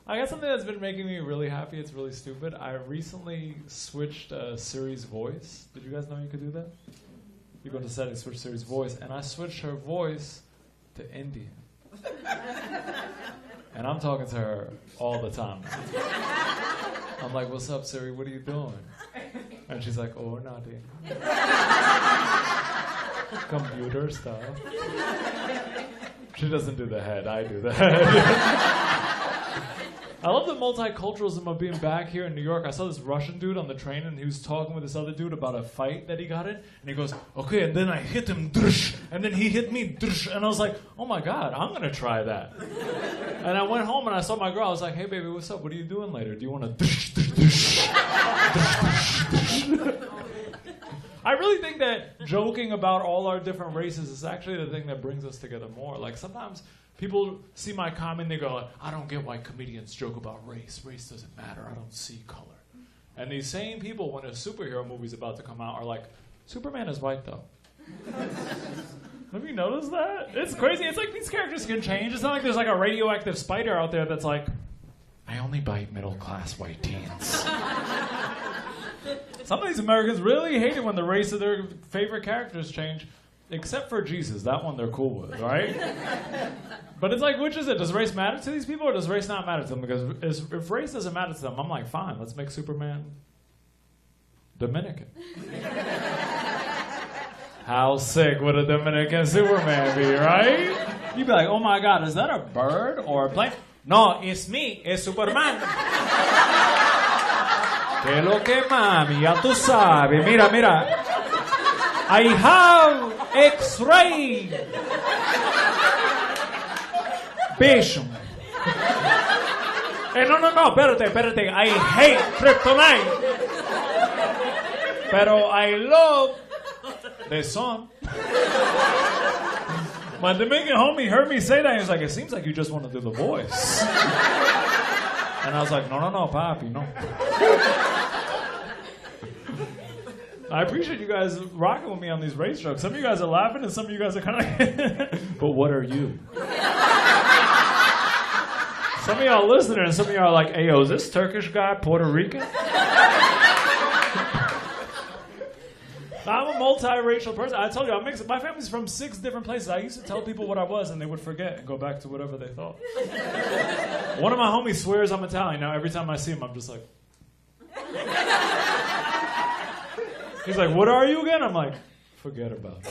I got something that's been making me really happy. It's really stupid. I recently switched Siri's voice. Did you guys know you could do that? You go to settings, switch Siri's voice, and I switched her voice to Indian. And I'm talking to her all the time. I'm like, what's up, Siri? What are you doing? And she's like, oh, nothing. Computer stuff. She doesn't do the head. I do the head. I love the multiculturalism of being back here in New York. I saw this Russian dude on the train, and he was talking with this other dude about a fight that he got in. And he goes, okay, and then I hit him, drush, and then he hit me, drush. And I was like, oh my God, I'm going to try that. And I went home and I saw my girl. I was like, hey, baby, what's up? What are you doing later? Do you want to drush, drush, drush? Drush, drush, drush. I really think that joking about all our different races is actually the thing that brings us together more. Like sometimes people see my comment, they go, I don't get why comedians joke about race. Race doesn't matter. I don't see color. And these same people, when a superhero movie's about to come out, are like, Superman is white, though. Have you noticed that? It's crazy. It's like these characters can change. It's not like there's like a radioactive spider out there that's like, I only bite middle-class white teens. Some of these Americans really hate it when the race of their favorite characters change, except for Jesus. That one they're cool with, right? But it's like, which is it? Does race matter to these people, or does race not matter to them? Because if race doesn't matter to them, I'm like, fine, let's make Superman Dominican. How sick would a Dominican Superman be, right? You'd be like, oh my God, is that a bird or a plane? No, it's me, it's Superman. Que lo que mami, ya tú sabes. Mira, mira. I have X-ray vision. No, espérate. I hate kryptonite. Pero I love the sun. My Dominican homie heard me say that. He was like, it seems like you just want to do the voice. And I was like, no, papi, no. I appreciate you guys rocking with me on these race jokes. Some of you guys are laughing and some of you guys are kind of but what are you? Some of y'all listening and some of y'all are like, hey, yo, is this Turkish guy Puerto Rican? I'm a multiracial person. I told you, my family's from 6 different places. I used to tell people what I was and they would forget and go back to whatever they thought. One of my homies swears I'm Italian. Now every time I see him, I'm just like... He's like, what are you again? I'm like, forget about it.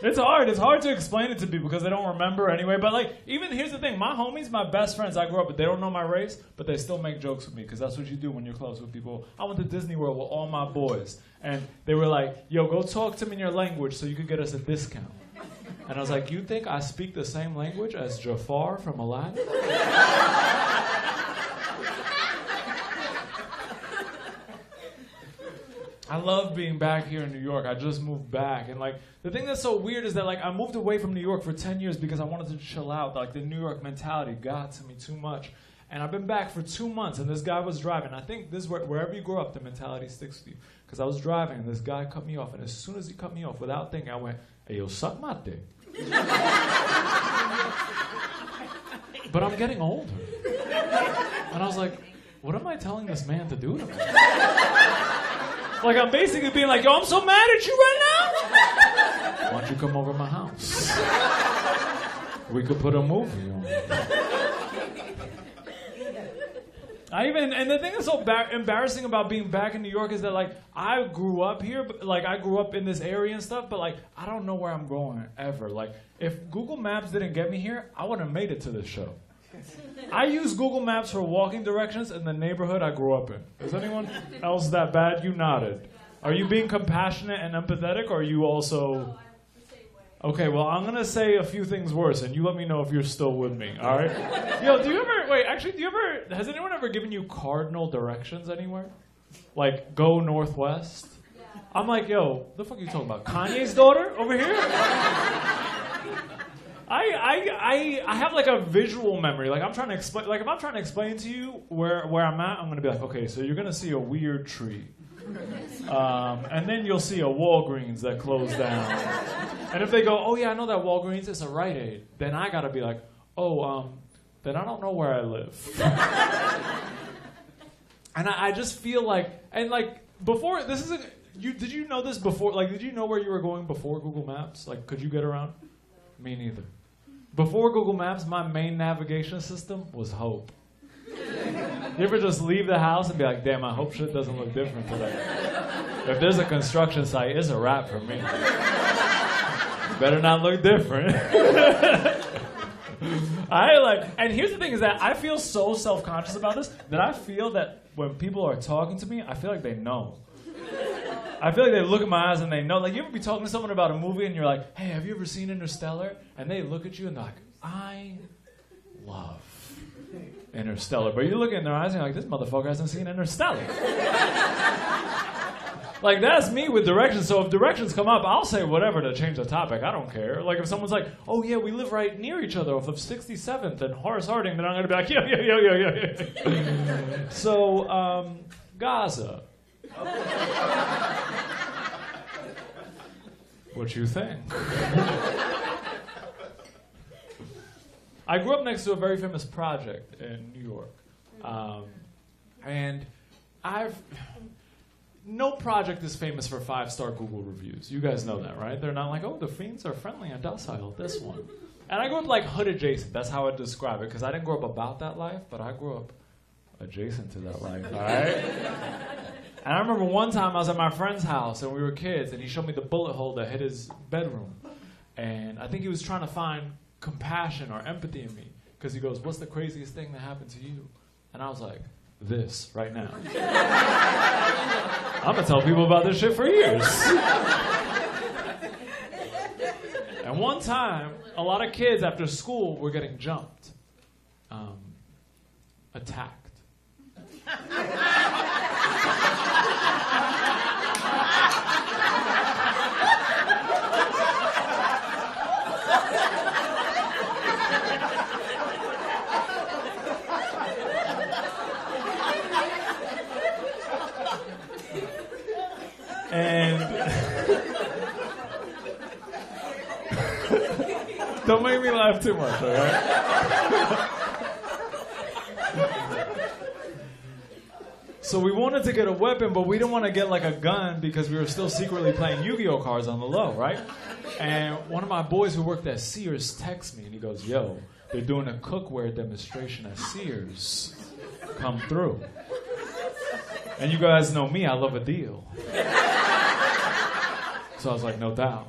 It's hard to explain it to people because they don't remember anyway. But like, even here's the thing. My homies, my best friends, I grew up with, they don't know my race, but they still make jokes with me because that's what you do when you're close with people. I went to Disney World with all my boys. And they were like, yo, go talk to them in your language so you can get us a discount. And I was like, you think I speak the same language as Jafar from Aladdin? I love being back here in New York. I just moved back. And like, the thing that's so weird is that like, I moved away from New York for 10 years because I wanted to chill out. Like the New York mentality got to me too much. And I've been back for 2 months and this guy was driving. I think this is wherever you grow up, the mentality sticks with you. Because I was driving and this guy cut me off. And as soon as he cut me off, without thinking, I went, hey, yo, suck my dick. But I'm getting older. And I was like, what am I telling this man to do to me? Like, I'm basically being like, yo, I'm so mad at you right now. Why don't you come over to my house? We could put a movie on. And the thing that's so embarrassing about being back in New York is that, like, I grew up here, but, like, I grew up in this area and stuff, but, like, I don't know where I'm going ever. Like, if Google Maps didn't get me here, I wouldn't have made it to this show. I use Google Maps for walking directions in the neighborhood I grew up in. Is anyone else that bad? You nodded. Are you being compassionate and empathetic, or are you also... Okay, well, I'm going to say a few things worse, and you let me know if you're still with me, all right? Yo, has anyone ever given you cardinal directions anywhere? Like, go northwest? Yeah. I'm like, yo, the fuck are you talking about? Kanye's daughter over here? I have like a visual memory. Like I'm trying to explain. Like if I'm trying to explain to you where I'm at, I'm gonna be like, okay, so you're gonna see a weird tree, and then you'll see a Walgreens that closed down. And if they go, oh yeah, I know that Walgreens is a Rite Aid, then I gotta be like, then I don't know where I live. And I just feel like, and like, before, this isn't, did you know this before? Like, did you know where you were going before Google Maps? Like, could you get around? Me neither. Before Google Maps, my main navigation system was hope. You ever just leave the house and be like, damn, I hope shit doesn't look different today. If there's a construction site, it's a wrap for me. Better not look different. And here's the thing is that I feel so self-conscious about this that I feel that when people are talking to me, I feel like they know. I feel like they look at my eyes and they know. Like, you ever be talking to someone about a movie and you're like, hey, have you ever seen Interstellar? And they look at you and they're like, I love Interstellar. But you look in their eyes and you're like, this motherfucker hasn't seen Interstellar. Like, that's me with directions. So if directions come up, I'll say whatever to change the topic. I don't care. Like, if someone's like, oh, yeah, we live right near each other off of 67th and Horace Harding, then I'm going to be like, yeah. So, Gaza. What you think? I grew up next to a very famous project in New York. And no project is famous for 5-star Google reviews. You guys know that, right? They're not like, oh, the fiends are friendly and docile, this one. And I grew up like hood adjacent. That's how I describe it, because I didn't grow up about that life, but I grew up adjacent to that life, all right? And I remember one time I was at my friend's house and we were kids, and he showed me the bullet hole that hit his bedroom. And I think he was trying to find compassion or empathy in me, because he goes, what's the craziest thing that happened to you? And I was like, this right now. I'm gonna tell people about this shit for years. And one time, a lot of kids after school were getting jumped, attacked. And don't make me laugh too much, all right? So we wanted to get a weapon, but we didn't want to get like a gun because we were still secretly playing Yu-Gi-Oh cards on the low, right? And one of my boys who worked at Sears texts me and he goes, yo, they're doing a cookware demonstration at Sears. Come through. And you guys know me, I love a deal. So I was like, no doubt.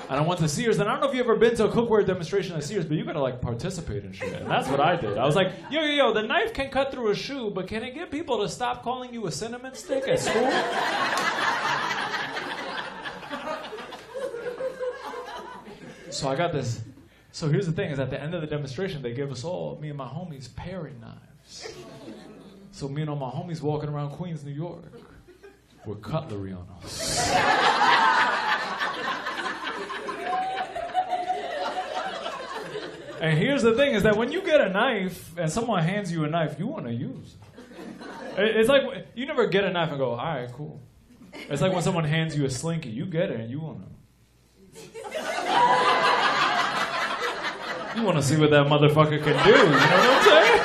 And I went to Sears, and I don't know if you've ever been to a cookware demonstration at Sears, but you gotta like participate in shit. And that's what I did. I was like, yo, the knife can cut through a shoe, but can it get people to stop calling you a cinnamon stick at school? So I got this. So here's the thing, is at the end of the demonstration, they gave us all, me and my homies, paring knives. So me and all my homies walking around Queens, New York, with cutlery on us. And here's the thing, is that when you get a knife and someone hands you a knife, you want to use it. It's like, you never get a knife and go, all right, cool. It's like when someone hands you a slinky, you get it and you want to see what that motherfucker can do, you know what I'm saying?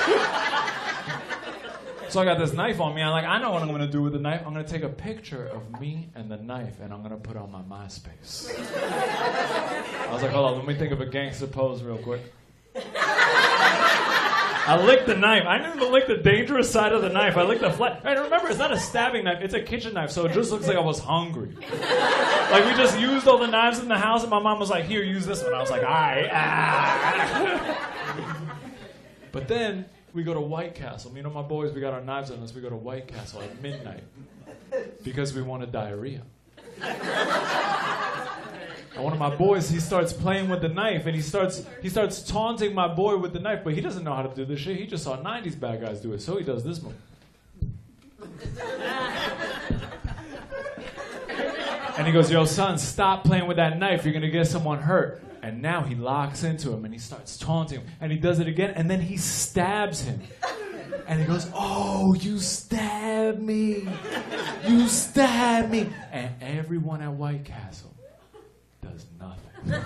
So I got this knife on me. I know what I'm going to do with the knife. I'm going to take a picture of me and the knife, and I'm going to put it on my MySpace. I was like, hold on, let me think of a gangster pose real quick. I licked the knife. I didn't even lick the dangerous side of the knife. I licked the flat. Hey, remember, it's not a stabbing knife. It's a kitchen knife, so it just looks like I was hungry. Like, we just used all the knives in the house, and my mom was like, here, use this one. I was like, all right. But then we go to White Castle. Me and my boys, we got our knives on us. We go to White Castle at midnight because we wanted diarrhea. And one of my boys, he starts playing with the knife, and he starts taunting my boy with the knife, but he doesn't know how to do this shit. He just saw 90s bad guys do it, so he does this move. And he goes, yo, son, stop playing with that knife. You're going to get someone hurt. And now he locks into him, and he starts taunting him. And he does it again, and then he stabs him. And he goes, oh, you stabbed me. You stabbed me. And everyone at White Castle does nothing.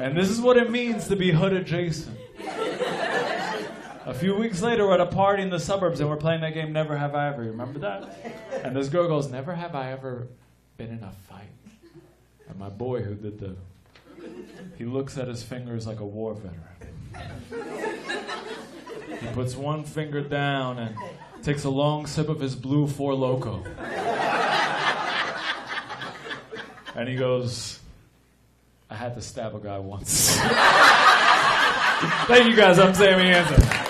And this is what it means to be hood adjacent. A few weeks later, we're at a party in the suburbs, and we're playing that game, Never Have I Ever. You remember that? And this girl goes, never have I ever been in a fight. And my boy who did he looks at his fingers like a war veteran. He puts one finger down and takes a long sip of his blue Four Loko. And he goes, I had to stab a guy once. Thank you guys, I'm Sammy Anzer.